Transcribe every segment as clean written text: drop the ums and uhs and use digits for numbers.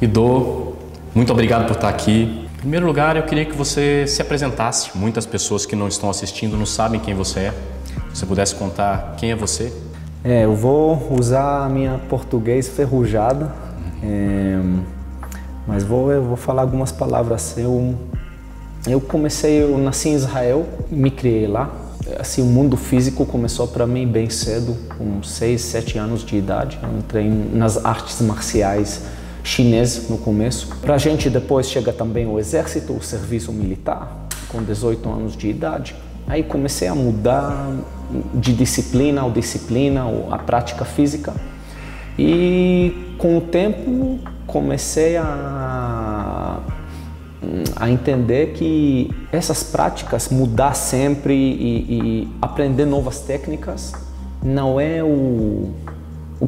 Ido, muito obrigado por estar aqui. Em primeiro lugar, eu queria que você se apresentasse. Muitas pessoas que não estão assistindo não sabem quem você é. Se você pudesse contar quem é você. Eu vou usar a minha português ferrujada, mas eu vou falar algumas palavras. Eu nasci em Israel, me criei lá. Assim, o mundo físico começou para mim bem cedo, com 6, 7 anos de idade. Eu entrei nas artes marciais chinesas no começo. Pra gente depois chega também o exército, o serviço militar, com 18 anos de idade. Aí comecei a mudar de disciplina a prática física. E com o tempo comecei a entender que essas práticas, mudar sempre e aprender novas técnicas, não é o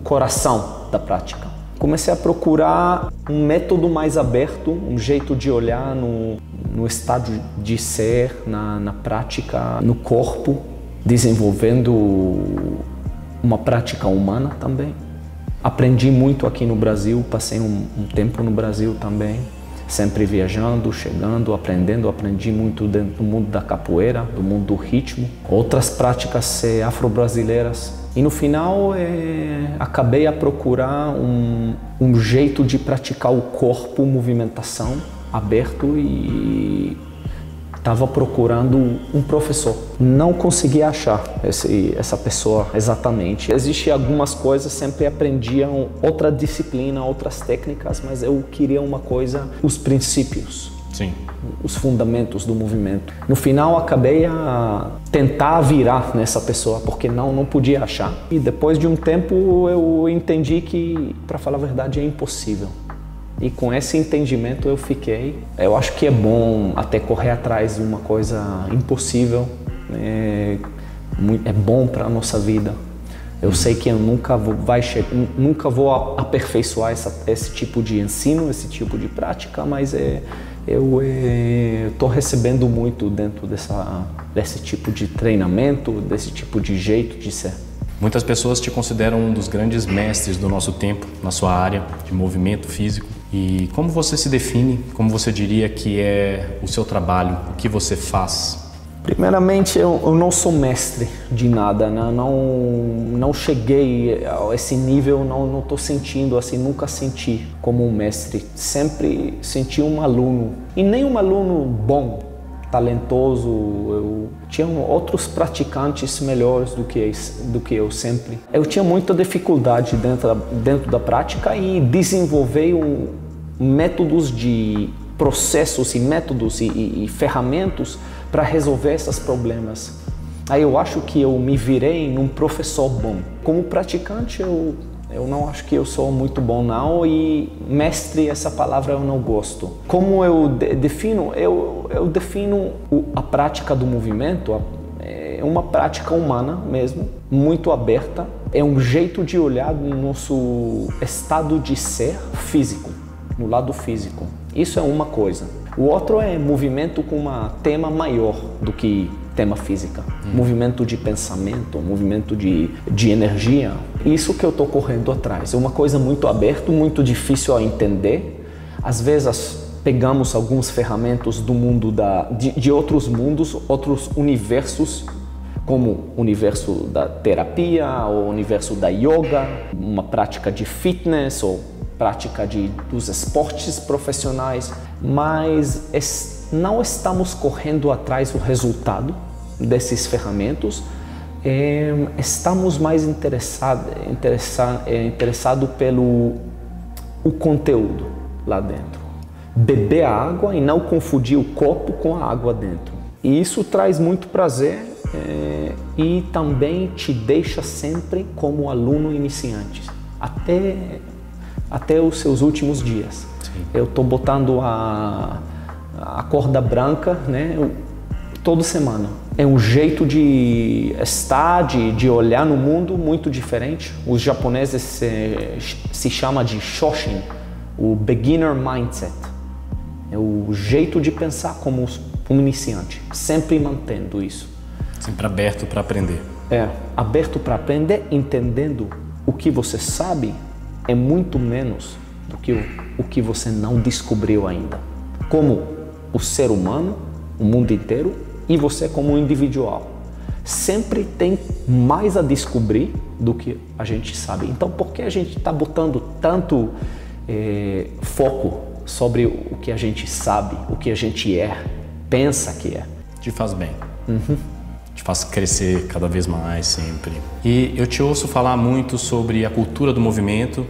coração da prática. Comecei a procurar um método mais aberto, um jeito de olhar no estado de ser, na prática, no corpo, desenvolvendo uma prática humana também. Aprendi muito aqui no Brasil, passei um tempo no Brasil também. Sempre viajando, chegando, aprendendo. Aprendi muito dentro do mundo da capoeira, do mundo do ritmo, outras práticas afro-brasileiras. E no final acabei a procurar um jeito de praticar o corpo, movimentação aberto, e estava procurando um professor. Não consegui achar essa pessoa exatamente. Existem algumas coisas, sempre aprendiam outra disciplina, outras técnicas, mas eu queria uma coisa, os princípios. Sim. Os fundamentos do movimento. No final acabei a tentar virar nessa pessoa, porque não podia achar. E depois de um tempo eu entendi que, para falar a verdade, é impossível. E com esse entendimento eu fiquei. Eu acho que é bom até correr atrás de uma coisa impossível. É bom para a nossa vida. Eu sei que eu nunca vou aperfeiçoar esse tipo de ensino, esse tipo de prática, mas eu estou recebendo muito dentro desse tipo de treinamento, desse tipo de jeito de ser. Muitas pessoas te consideram um dos grandes mestres do nosso tempo, na sua área de movimento físico. E como você se define? Como você diria que é o seu trabalho? O que você faz? Primeiramente, eu não sou mestre de nada, né? Não cheguei a esse nível, não estou sentindo assim, nunca senti como um mestre. Sempre senti um aluno, e nem um aluno bom, talentoso. Eu tinha outros praticantes melhores do que eu sempre. Eu tinha muita dificuldade dentro da prática e desenvolvi métodos de processos e métodos e ferramentas para resolver esses problemas. Aí eu acho que eu me virei num professor bom. Como praticante, eu não acho que eu sou muito bom não, e mestre, essa palavra eu não gosto. Como eu defino? Eu defino a prática do movimento, é uma prática humana mesmo, muito aberta. É um jeito de olhar no nosso estado de ser físico, no lado físico. Isso é uma coisa. O outro é movimento com um tema maior do que tema física. Movimento de pensamento, movimento de energia. Isso que eu estou correndo atrás. É uma coisa muito aberta, muito difícil a entender. Às vezes pegamos algumas ferramentas do mundo de outros mundos, outros universos, como o universo da terapia, ou o universo da yoga, uma prática de fitness ou prática dos esportes profissionais, mas não estamos correndo atrás do resultado dessas ferramentas. Estamos mais interessados pelo conteúdo lá dentro. Beber a água e não confundir o copo com a água dentro. E isso traz muito prazer e também te deixa sempre como aluno iniciante, até os seus últimos dias. Sim. Eu estou botando a corda branca, né, toda semana. É um jeito de estar, de olhar no mundo muito diferente. Os japoneses se chama de Shoshin, o beginner mindset. É o jeito de pensar como iniciante, sempre mantendo isso. Sempre aberto para aprender. Aberto para aprender, entendendo o que você sabe é muito menos do que o que você não descobriu ainda. Como o ser humano, o mundo inteiro, e você como um individual. Sempre tem mais a descobrir do que a gente sabe. Então, por que a gente está botando tanto foco sobre o que a gente sabe, o que a gente pensa que é? Te faz bem. Te faz crescer cada vez mais, sempre. E eu te ouço falar muito sobre a cultura do movimento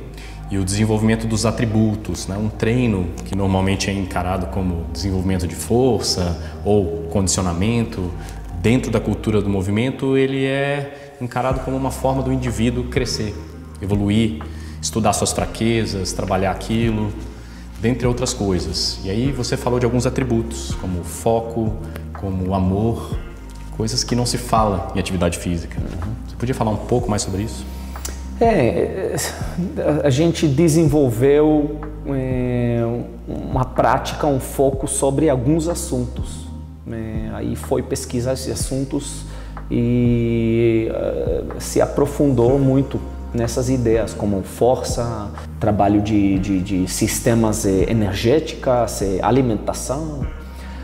e o desenvolvimento dos atributos, né? Um treino que normalmente é encarado como desenvolvimento de força ou condicionamento, dentro da cultura do movimento, ele é encarado como uma forma do indivíduo crescer, evoluir, estudar suas fraquezas, trabalhar aquilo, dentre outras coisas. E aí você falou de alguns atributos, como foco, como amor, coisas que não se fala em atividade física. Você podia falar um pouco mais sobre isso? A gente desenvolveu uma prática, um foco sobre alguns assuntos. Aí foi pesquisar esses assuntos e se aprofundou muito nessas ideias, como força, trabalho de sistemas energéticos, alimentação,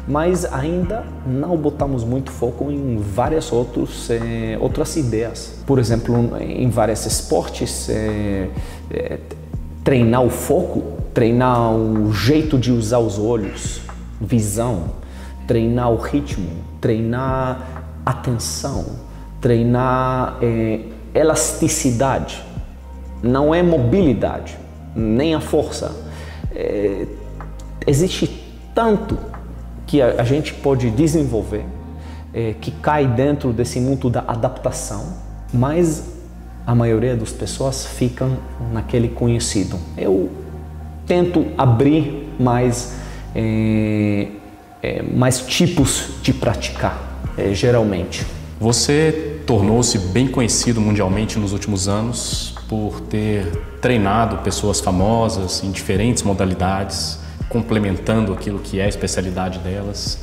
mas ainda não botamos muito foco em várias outras ideias. Por exemplo, em vários esportes, treinar o foco, treinar o jeito de usar os olhos, visão, treinar o ritmo, treinar atenção, treinar elasticidade. Não é mobilidade, nem a força. Existe tanto que a gente pode desenvolver, que cai dentro desse mundo da adaptação, mas a maioria das pessoas ficam naquele conhecido. Eu tento abrir mais tipos de praticar, geralmente. Você tornou-se bem conhecido mundialmente nos últimos anos por ter treinado pessoas famosas em diferentes modalidades, complementando aquilo que é a especialidade delas.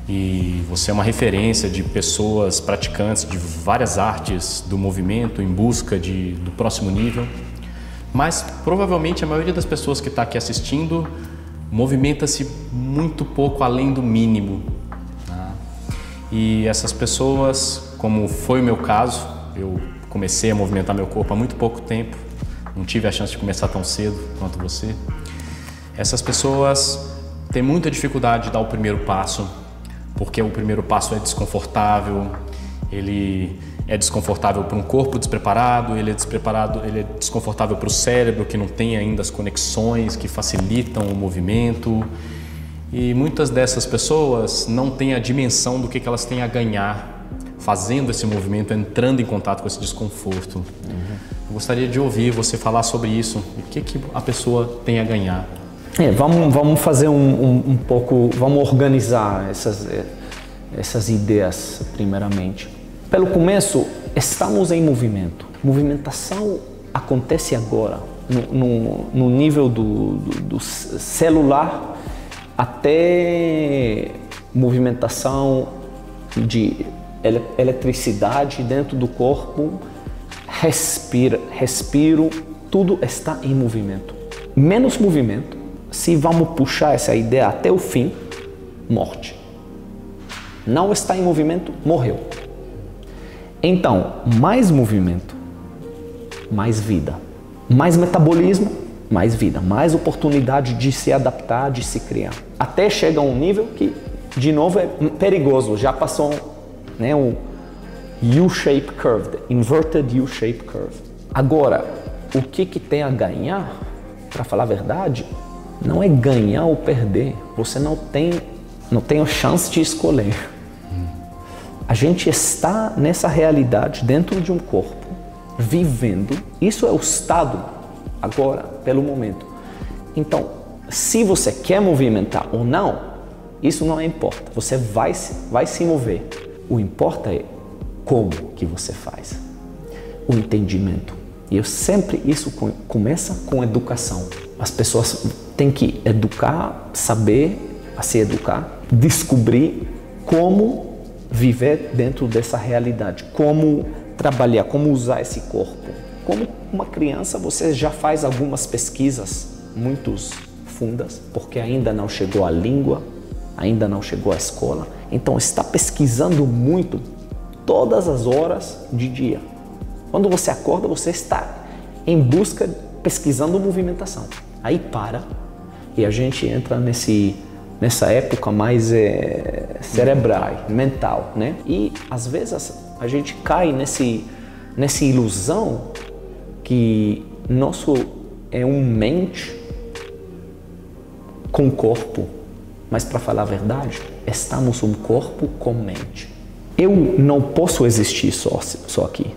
E você é uma referência de pessoas praticantes de várias artes do movimento em busca do próximo nível. Mas provavelmente a maioria das pessoas que está aqui assistindo movimenta-se muito pouco além do mínimo, né? E essas pessoas, como foi o meu caso, eu comecei a movimentar meu corpo há muito pouco tempo, não tive a chance de começar tão cedo quanto você. Essas pessoas têm muita dificuldade de dar o primeiro passo, porque o primeiro passo é desconfortável, ele é desconfortável para um corpo despreparado, ele é desconfortável para o cérebro que não tem ainda as conexões que facilitam o movimento. E muitas dessas pessoas não têm a dimensão do que elas têm a ganhar fazendo esse movimento, entrando em contato com esse desconforto. Eu gostaria de ouvir você falar sobre isso, o que a pessoa tem a ganhar. Vamos fazer um pouco, vamos organizar essas ideias primeiramente. Pelo começo, estamos em movimento. Movimentação acontece agora, no nível do celular até movimentação de eletricidade dentro do corpo, respiro, tudo está em movimento. Menos movimento, se vamos puxar essa ideia até o fim, morte. Não está em movimento, morreu. Então, mais movimento, mais vida. Mais metabolismo, mais vida. Mais oportunidade de se adaptar, de se criar. Até chega a um nível que, de novo, é perigoso. Já passou, né, o U-shape curve, inverted U-shape curve. Agora, o que tem a ganhar, para falar a verdade, não é ganhar ou perder. Você não tem a chance de escolher. A gente está nessa realidade dentro de um corpo, vivendo. Isso é o estado agora, pelo momento. Então, se você quer movimentar ou não, isso não importa. Você vai se mover. O importa é como que você faz. O entendimento. E isso começa com educação. As pessoas têm que educar, saber a se educar, descobrir como viver dentro dessa realidade, como trabalhar, como usar esse corpo. Como uma criança, você já faz algumas pesquisas muitos fundas, porque ainda não chegou a língua, ainda não chegou à escola. Então está pesquisando muito todas as horas de dia. Quando você acorda, você está em busca, pesquisando movimentação. Aí para e a gente entra nessa época mais cerebral, mental, né? E às vezes a gente cai nessa ilusão que nosso é um mente com corpo, mas para falar a verdade, estamos um corpo com mente. Eu não posso existir só aqui.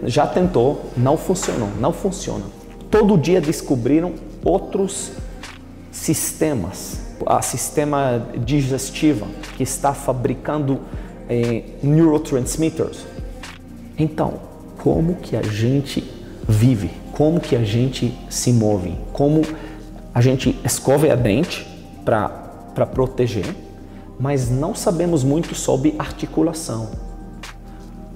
Já tentou, não funcionou, não funciona. Todo dia descobriram outros sistemas. A sistema digestivo que está fabricando neurotransmitters. Então, como que a gente vive? Como que a gente se move? Como a gente escova a dente para proteger, mas não sabemos muito sobre articulação.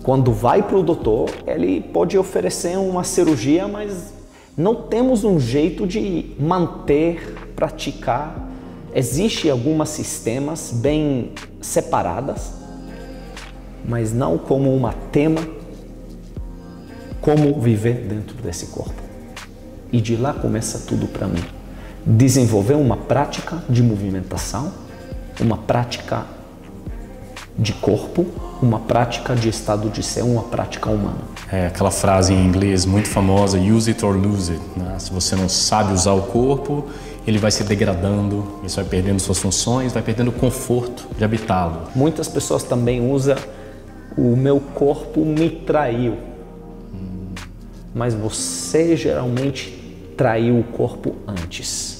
Quando vai para o doutor, ele pode oferecer uma cirurgia, mas não temos um jeito de manter, praticar. Existem alguns sistemas bem separados, mas não como um tema, como viver dentro desse corpo. E de lá começa tudo para mim. Desenvolver uma prática de movimentação, uma prática de corpo, uma prática de estado de ser, uma prática humana. É aquela frase em inglês muito famosa, use it or lose it, né? Se você não sabe usar o corpo, ele vai se degradando, você vai perdendo suas funções, vai perdendo o conforto de habitá-lo. Muitas pessoas também usam o meu corpo me traiu, mas você geralmente traiu o corpo antes.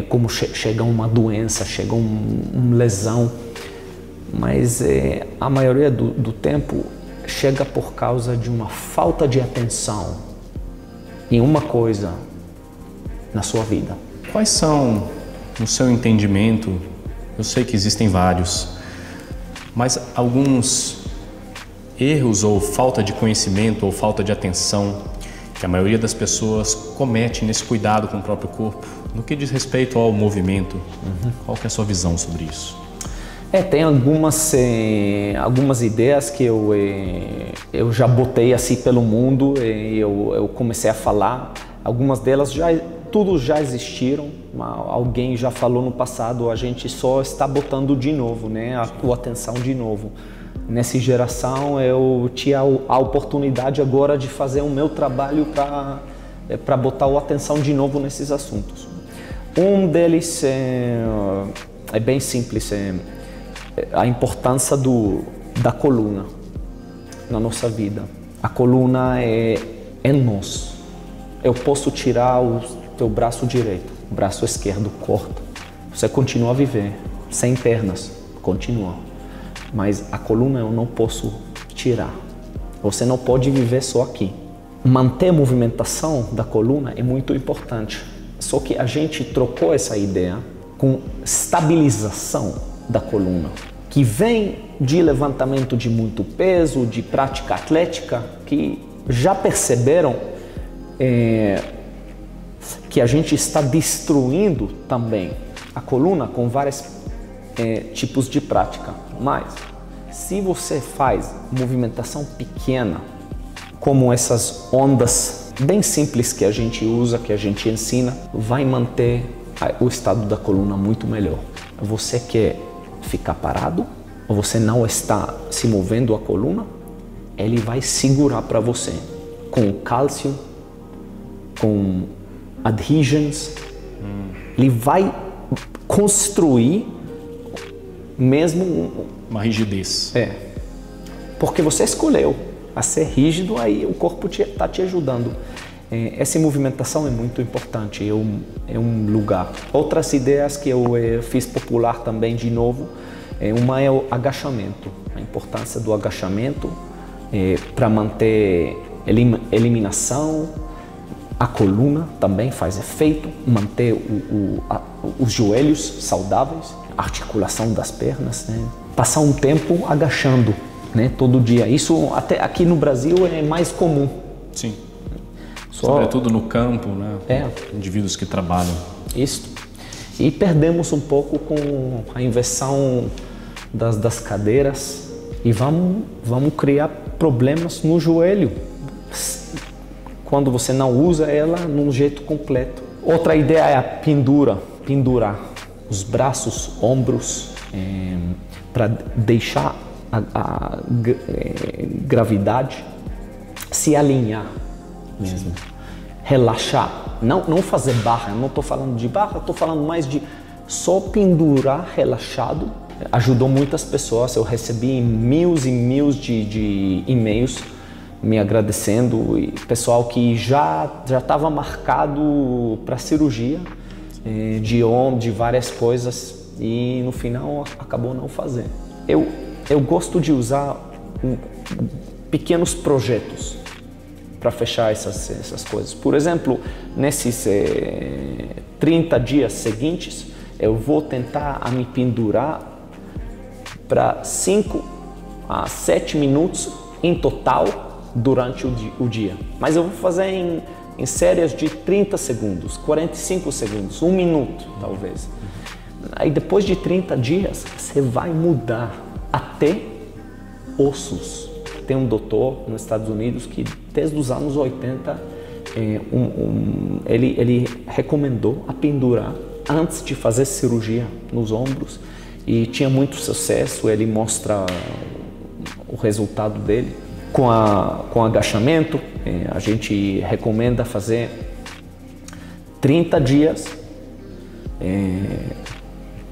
Como chega uma doença, chega uma lesão, mas a maioria do tempo chega por causa de uma falta de atenção em uma coisa na sua vida. Quais são, no seu entendimento, eu sei que existem vários, mas alguns erros ou falta de conhecimento ou falta de atenção que a maioria das pessoas comete nesse cuidado com o próprio corpo, no que diz respeito ao movimento? Qual que é a sua visão sobre isso? Tem algumas ideias que eu já botei assim pelo mundo, eu comecei a falar. Algumas delas tudo já existiram, alguém já falou no passado, a gente só está botando de novo, né, a tua atenção de novo. Nessa geração eu tinha a oportunidade agora de fazer o meu trabalho para botar a atenção de novo nesses assuntos. Um deles é bem simples, a importância da coluna na nossa vida. A coluna é nós. Eu posso tirar o teu braço direito, o braço esquerdo corta. Você continua a viver sem pernas, continua. Mas a coluna eu não posso tirar. Você não pode viver só aqui. Manter a movimentação da coluna é muito importante. Só que a gente trocou essa ideia com estabilização da coluna, que vem de levantamento de muito peso, de prática atlética, que já perceberam que a gente está destruindo também a coluna com vários tipos de prática. Mas se você faz movimentação pequena, como essas ondas bem simples que a gente usa, que a gente ensina, vai manter o estado da coluna muito melhor. Você quer ficar parado, ou você não está se movendo a coluna, ele vai segurar para você com cálcio, com adhesions, ele vai construir mesmo uma rigidez. Porque você escolheu a ser rígido, aí o corpo está te ajudando. Essa movimentação é muito importante, é um lugar. Outras ideias que eu fiz popular também de novo, uma é o agachamento, a importância do agachamento para manter eliminação, a coluna também faz efeito, manter os joelhos saudáveis, a articulação das pernas, né? Passar um tempo agachando, né? Todo dia. Isso até aqui no Brasil é mais comum. Sim. Sobretudo no campo, né? Indivíduos que trabalham. Isso. E perdemos um pouco com a inversão das cadeiras e vamos criar problemas no joelho quando você não usa ela num jeito completo. Outra ideia é a pendurar os braços, ombros, para deixar a gravidade se alinhar mesmo. Relaxar, não fazer barra, não estou falando de barra, estou falando mais de só pendurar relaxado. Ajudou muitas pessoas, eu recebi mil e mil de e-mails me agradecendo, e pessoal que já estava marcado para cirurgia de várias coisas e no final acabou não fazendo. Eu gosto de usar pequenos projetos para fechar essas coisas. Por exemplo, nesses 30 dias seguintes, eu vou tentar me pendurar para 5 a 7 minutos em total durante o dia. Mas eu vou fazer em séries de 30 segundos, 45 segundos, 1 minuto talvez. Aí depois de 30 dias, você vai mudar até ossos. Tem um doutor nos Estados Unidos que desde os anos 80 ele recomendou a pendurar antes de fazer cirurgia nos ombros e tinha muito sucesso. Ele mostra o resultado dele com agachamento. A gente recomenda fazer 30 dias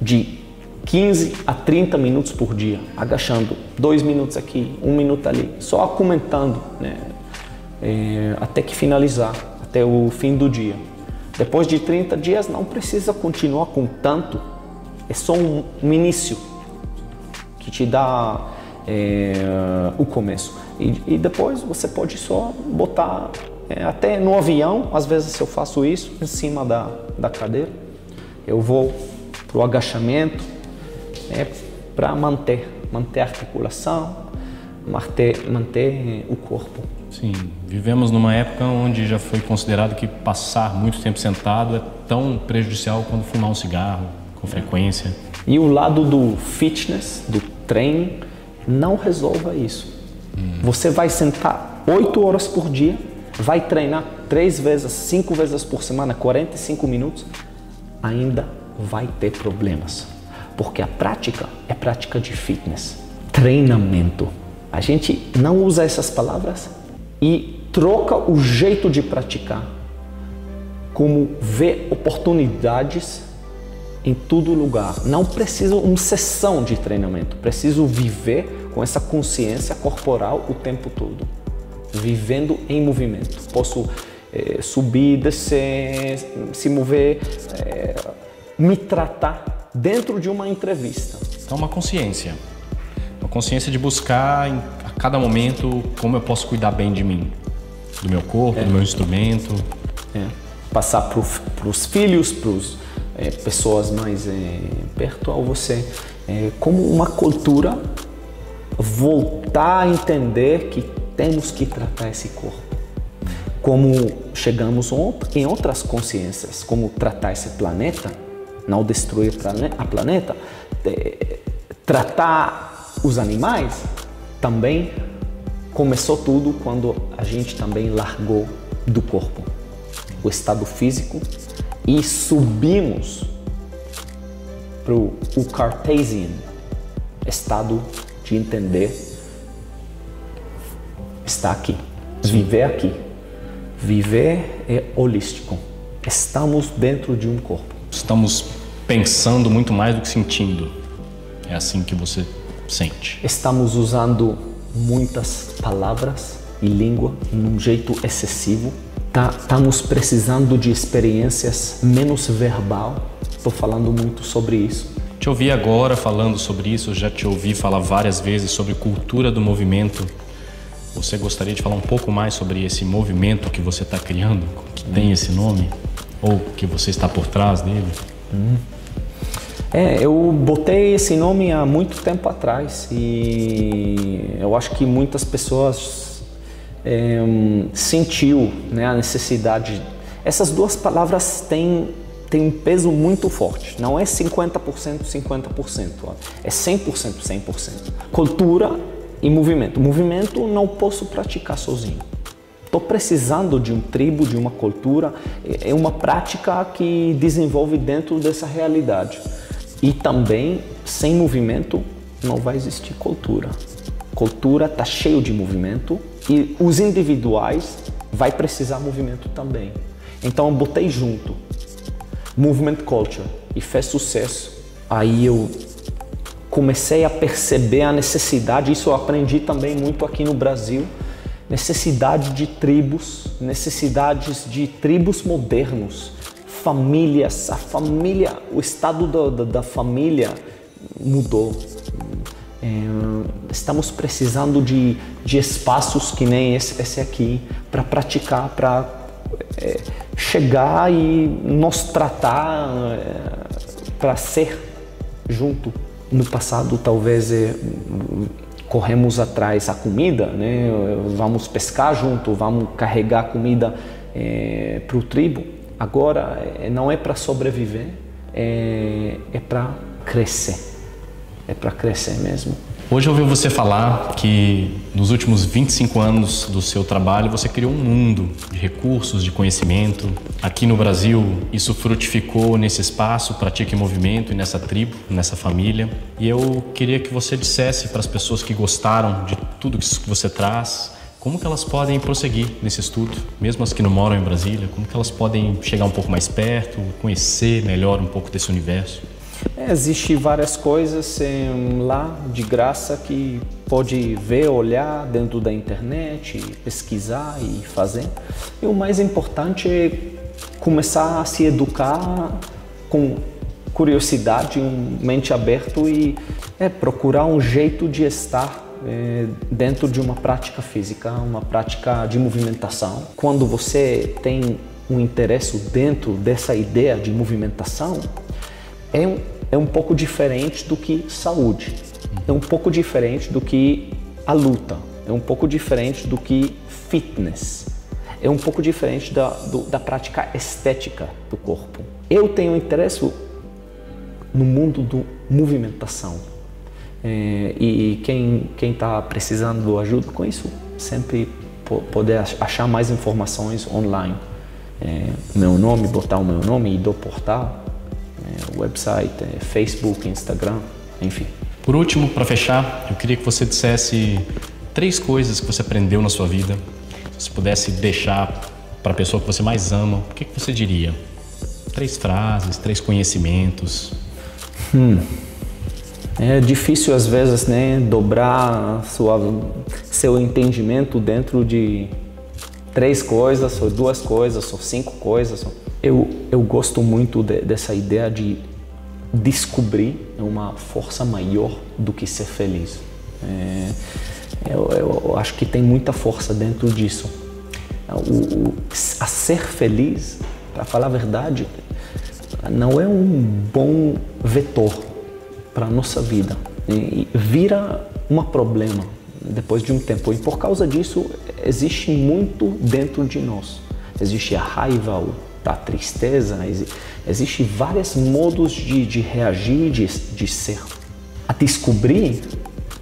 de 15 a 30 minutos por dia, agachando 2 minutos aqui, 1 minuto ali, só comentando, né? Até que finalizar, até o fim do dia. Depois de 30 dias não precisa continuar com tanto, é só um início que te dá o começo. E depois você pode só botar, até no avião, às vezes eu faço isso, em cima da cadeira, eu vou para o agachamento, para manter a articulação, manter o corpo. Sim, vivemos numa época onde já foi considerado que passar muito tempo sentado é tão prejudicial quanto fumar um cigarro com frequência. E o lado do fitness, do treino, não resolva isso. Você vai sentar 8 horas por dia, vai treinar 3 vezes, 5 vezes por semana, 45 minutos, ainda vai ter problemas. Porque a prática é prática de fitness, treinamento. A gente não usa essas palavras e troca o jeito de praticar, como ver oportunidades em todo lugar. Não preciso uma sessão de treinamento, preciso viver com essa consciência corporal o tempo todo, vivendo em movimento. Posso subir, descer, se mover, me tratar dentro de uma entrevista. Então, uma consciência de buscar a cada momento como eu posso cuidar bem de mim, do meu corpo, do meu instrumento. Passar para os filhos, para pessoas mais perto a você, como uma cultura, voltar a entender que temos que tratar esse corpo. Como chegamos em outras consciências, como tratar esse planeta, não destruir a planeta, tratar os animais, também começou tudo quando a gente também largou do corpo o estado físico e subimos para o Cartesian, estado de entender, estar aqui, viver aqui. Viver é holístico, estamos dentro de um corpo. Estamos pensando muito mais do que sentindo. É assim que você sente. Estamos usando muitas palavras e língua num jeito excessivo. Estamos precisando de experiências menos verbal. Estou falando muito sobre isso. Te ouvi agora falando sobre isso, já te ouvi falar várias vezes sobre cultura do movimento. Você gostaria de falar um pouco mais sobre esse movimento que você está criando, que tem esse nome? Ou que você está por trás dele? Eu botei esse nome há muito tempo atrás e eu acho que muitas pessoas sentiu, né, a necessidade. Essas duas palavras têm um peso muito forte. Não é 50%, 50%. É 100%, 100%. Cultura e movimento. Movimento não posso praticar sozinho. Estou precisando de uma tribo, de uma cultura. É uma prática que desenvolve dentro dessa realidade. E também, sem movimento, não vai existir cultura. Cultura está cheio de movimento e os individuais vai precisar movimento também. Então eu botei junto Movement Culture e fez sucesso. Aí eu comecei a perceber a necessidade, isso eu aprendi também muito aqui no Brasil, necessidade de tribos, necessidades de tribos modernos, famílias, a família, o estado da família mudou. Estamos precisando de espaços que nem esse aqui para praticar, para chegar e nos tratar, para ser junto. No passado, talvez corremos atrás da comida, né? Vamos pescar junto, vamos carregar comida para o tribo. Agora não é para sobreviver, é para crescer. É para crescer mesmo. Hoje eu ouvi você falar que nos últimos 25 anos do seu trabalho você criou um mundo de recursos, de conhecimento. Aqui no Brasil isso frutificou nesse espaço Pratique Movimento e nessa tribo, nessa família. E eu queria que você dissesse para as pessoas que gostaram de tudo isso que você traz, como que elas podem prosseguir nesse estudo, mesmo as que não moram em Brasília, como que elas podem chegar um pouco mais perto, conhecer melhor um pouco desse universo? Existem várias coisas lá de graça que pode ver, olhar dentro da internet, pesquisar e fazer. E o mais importante é começar a se educar com curiosidade, mente aberta e procurar um jeito de estar dentro de uma prática física, uma prática de movimentação. Quando você tem um interesse dentro dessa ideia de movimentação, é um pouco diferente do que saúde, é um pouco diferente do que a luta, é um pouco diferente do que fitness, é um pouco diferente da prática estética do corpo. Eu tenho interesse no mundo do movimentação e quem está precisando de ajuda com isso, sempre poder achar mais informações online. Meu nome, botar o meu nome e do portal. Website, Facebook, Instagram, enfim. Por último, para fechar, eu queria que você dissesse 3 coisas que você aprendeu na sua vida. Se você pudesse deixar para a pessoa que você mais ama, o que você diria? 3 frases, 3 conhecimentos. É difícil às vezes, né, dobrar seu entendimento dentro de 3 coisas, ou 2 coisas, ou 5 coisas. Eu gosto muito dessa ideia de descobrir uma força maior do que ser feliz. Eu acho que tem muita força dentro disso. A ser feliz, para falar a verdade, não é um bom vetor para a nossa vida. E vira um problema depois de um tempo. E por causa disso, existe muito dentro de nós. Existe a raiva, a tristeza, existem vários modos de reagir, de ser. A descobrir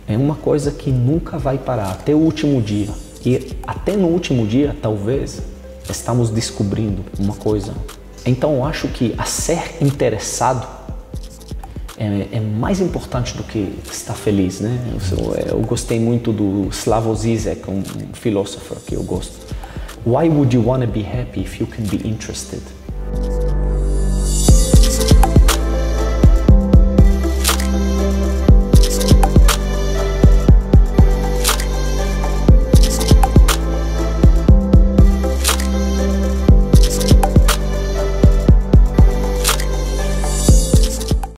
é uma coisa que nunca vai parar, até o último dia. E até no último dia, talvez, estamos descobrindo uma coisa. Então eu acho que a ser interessado é mais importante do que estar feliz, né? Eu gostei muito do Slavoj Zizek, um filósofo que eu gosto. Why would you want to be happy if you can be interested?